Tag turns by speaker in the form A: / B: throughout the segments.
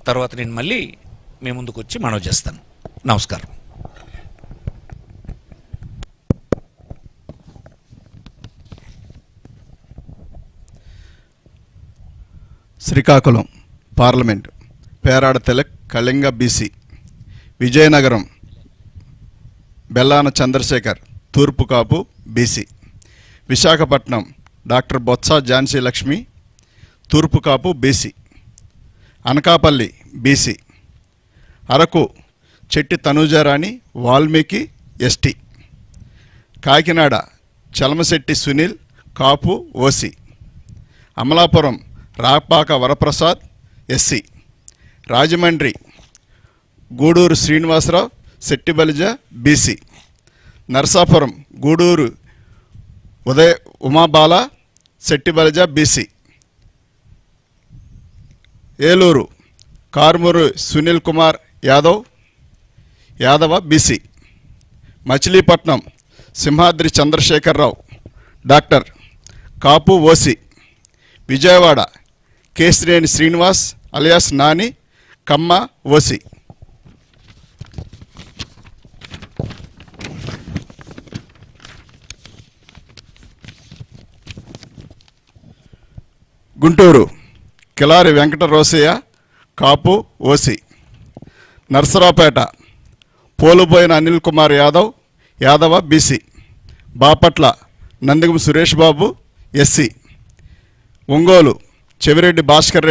A: తర్వాత నేను మళ్ళీ మీ ముందుకు వచ్చి మనవి చేస్తాను. నమస్కారం.
B: శ్రీకాకుళం పార్లమెంట్ పేరాడ తిలక్ కళింగ బీసీ, విజయనగరం బెల్లాన చంద్రశేఖర్ తూర్పు కాపు బీసీ, విశాఖపట్నం డాక్టర్ బొత్స ఝాన్సీ లక్ష్మి తూర్పు Kapu BC, Anakapalli BC, Araku Chetti Tanujarani Valmiki ST, Kakinada Chalamasetti Sunil Kapu OC, Amalapuram Rapaka Varaprasad SC, Rajahmundry Guduru Srinivasarao Settibalija BC, Narasapuram Guduru Umabala Settibalija BC, Eluru Karumuru Sunil Kumar Yadava BC, Machilipatnam Simhadri Chandrasekhararao doctor Kapu OC, Vijayawada Kesineni Srinivas alias Nani Kamma OC. Guntur Kilari Venkata Rosaiah Kapu OC, Narasaraopet Poluboina Anil Kumar Yadava BC, Bapatla Nandigam Suresh Babu SC, Ongole Chevireddy Bhaskar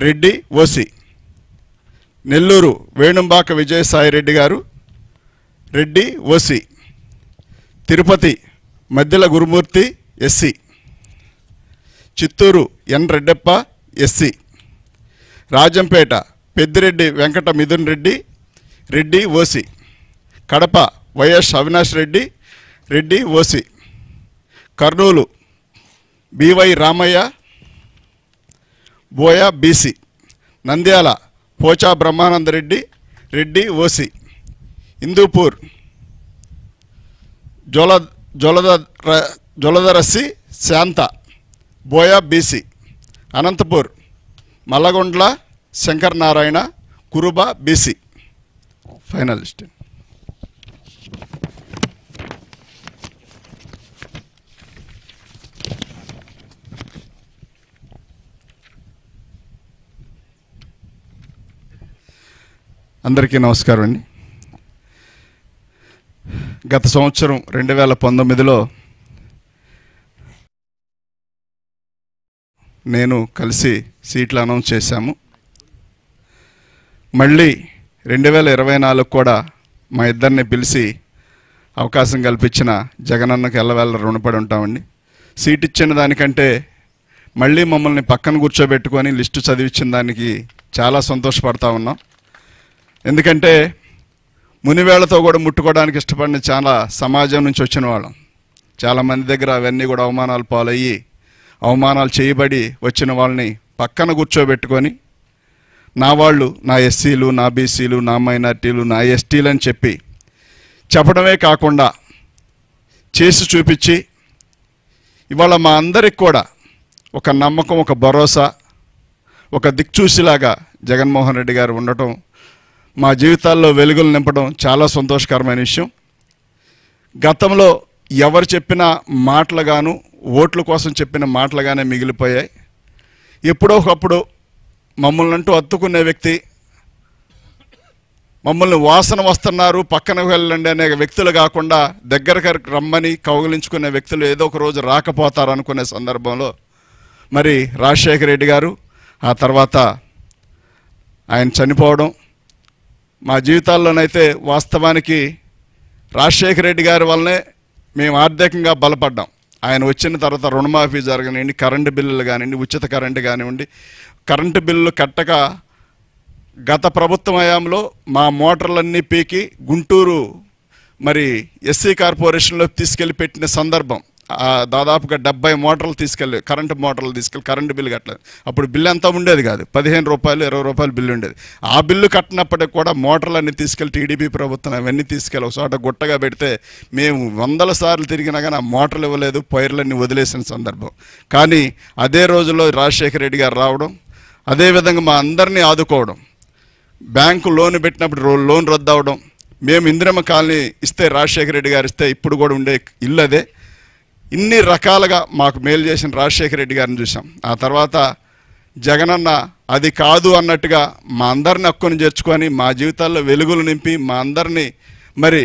B: Reddy OC, Nellore Venumbaka Vijayasai Reddy garu Reddy OC, Tirupati Maddila Gurumoorthy SC, Chittoor N Reddappa SC, Rajampet Peddireddy Venkata Mithun Reddy OC, Kadapa YS Avinash Reddy OC, Kurnool BY Ramaiah Boya BC, Nandyal Pocha Brahmananda Reddy OC, Hindupur Joladarasi Shanta Boya BC, Anantapur Mallagundla Shankar Narayana Kuruba BC. Final list. అందరికీ నమస్కారం అండి. గత సంవత్సరం 2019లో నేను కలిసి సీట్లు announce చేశాము. మళ్ళీ 2024 కూడా మా ఇద్దరిని పిలిచి అవకాశం కల్పించిన జగనన్నకు ఎల్లవేళ రుణపడి ఉంటామండి. సీట్ ఇచ్చిన దానికంటే మళ్ళీ మమ్మల్ని పక్కన కూర్చోబెట్టుకొని లిస్టు చదివించిన దానికి చాలా సంతోషపడతా ఉన్నాం. ఎందుకంటే మునివేళ్లతో కూడా ముట్టుకోవడానికి ఇష్టపడిన చాలా సమాజం నుంచి వచ్చిన వాళ్ళం. చాలామంది దగ్గర అవన్నీ కూడా అవమానాలు పాలయ్యి అవమానాలు చేయబడి వచ్చిన వాళ్ళని పక్కన కూర్చోబెట్టుకొని నా వాళ్ళు, నా ఎస్సీలు, నా బీసీలు, నా మైనార్టీలు, నా ఎస్టీలు అని చెప్పడమే కాకుండా చేసి చూపించి ఇవాళ మా అందరికి కూడా ఒక నమ్మకం, ఒక భరోసా, ఒక దిక్చూసిలాగా జగన్మోహన్ రెడ్డి గారు ఉండటం, మా జీవితాల్లో వెలుగులు నింపడం చాలా సంతోషకరమైన విషయం. గతంలో ఎవరు చెప్పిన మాటలుగాను, ఓట్ల కోసం చెప్పిన మాటలుగానే మిగిలిపోయాయి. ఎప్పుడో ఒకప్పుడు మమ్మల్ని అంటూ అత్తుకునే వ్యక్తి, మమ్మల్ని వాసన వస్తున్నారు పక్కనకు వెళ్ళండి అనే వ్యక్తులు కాకుండా దగ్గరకు రమ్మని కౌగిలించుకునే వ్యక్తులు ఏదో ఒక రోజు రాకపోతారు అనుకునే సందర్భంలో మరి రాజశేఖర రెడ్డి గారు, ఆ తర్వాత ఆయన చనిపోవడం, మా జీవితాల్లోనైతే వాస్తవానికి రాజశేఖర రెడ్డి గారి వల్లనే మేము ఆర్థికంగా బలపడ్డాం. ఆయన వచ్చిన తర్వాత రుణమాఫీ జరగనివ్వండి, కరెంటు బిల్లులు కానివ్వండి, ఉచిత కరెంటు కానివ్వండి, కరెంటు బిల్లులు కట్టక గత ప్రభుత్వం హయాంలో మా మోటార్లన్నీ పీకి గుంటూరు మరి ఎస్సీ కార్పొరేషన్లోకి తీసుకెళ్ళి పెట్టిన సందర్భం. దాదాపుగా 70 మోటార్లు తీసుకెళ్ళి కరెంటు మోటార్లు తీసుకెళ్ళి కరెంటు బిల్లు కట్టలేదు. అప్పుడు బిల్లు అంతా ఉండేది కాదు, 15 రూపాయలు 20 రూపాయలు బిల్లు ఉండేది. ఆ బిల్లు కట్టినప్పటికి కూడా మోటార్లన్నీ తీసుకెళ్ళి టీడీపీ ప్రభుత్వం అవన్నీ తీసుకెళ్ళి ఒక చోట గుట్టగా పెడితే మేము 100 సార్లు తిరిగినా కానీ ఆ మోటార్లు ఇవ్వలేదు, పైర్లన్నీ వదిలేసిన సందర్భం. కానీ అదే రోజుల్లో రాజశేఖర రెడ్డి గారు రావడం, అదేవిధంగా మా అందరినీ ఆదుకోవడం, బ్యాంకు లోన్ పెట్టినప్పుడు లోన్ రద్దు అవడం, మేము ఇందిరమ్మ కాలనీ ఇస్తే రాజశేఖర రెడ్డి గారు ఇస్తే ఇప్పుడు కూడా ఉండే ఇల్లు అదే. ఇన్ని రకాలుగా మాకు మేలు చేసిన రాజశేఖర రెడ్డి గారిని చూసాం. ఆ తర్వాత జగనన్న అది కాదు అన్నట్టుగా మా అందరిని హక్కును చేర్చుకొని మా జీవితాల్లో వెలుగులు నింపి మా అందరినీ మరి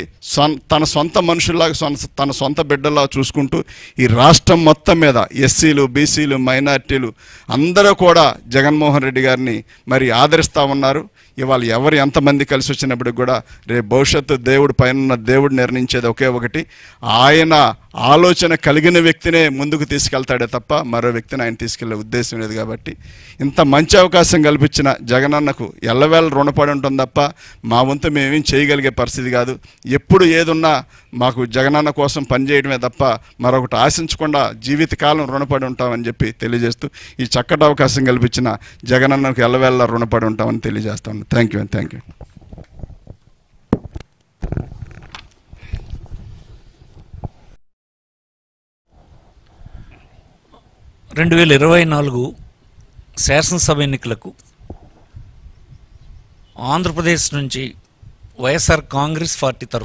B: తన సొంత మనుషుల్లాగా తన సొంత బిడ్డల్లాగా చూసుకుంటూ ఈ రాష్ట్రం మొత్తం మీద ఎస్సీలు, బీసీలు, మైనార్టీలు అందరూ కూడా జగన్మోహన్ రెడ్డి గారిని మరి ఆదరిస్తూ ఉన్నారు. ఇవాళ ఎవరు ఎంతమంది కలిసి వచ్చినప్పటికి కూడా రేపు భవిష్యత్తు దేవుడు పైన దేవుడు నిర్ణయించేది ఒకే ఒకటి, ఆయన ఆలోచన కలిగిన వ్యక్తినే ముందుకు తీసుకెళ్తాడే తప్ప మరో వ్యక్తిని ఆయన తీసుకెళ్లే ఉద్దేశం లేదు. కాబట్టి ఇంత మంచి అవకాశం కల్పించిన జగనన్నకు ఎల్లవేళ రుణపడి ఉంటుంది తప్ప మా వంతు మేమేం చేయగలిగే పరిస్థితి కాదు. ఎప్పుడు ఏదున్నా మాకు జగనన్న కోసం పనిచేయడమే తప్ప మరొకటి ఆశించకుండా జీవితకాలం రుణపడి ఉంటామని చెప్పి తెలియజేస్తూ ఈ చక్కటి అవకాశం కల్పించిన జగనన్నకు ఎల్లవేళ రుణపడి ఉంటామని తెలియజేస్తాను. Thank you.
A: 2024 శాసనసభ ఎన్నికలకు ఆంధ్రప్రదేశ్ నుంచి వైఎస్ఆర్ కాంగ్రెస్ పార్టీ తరఫున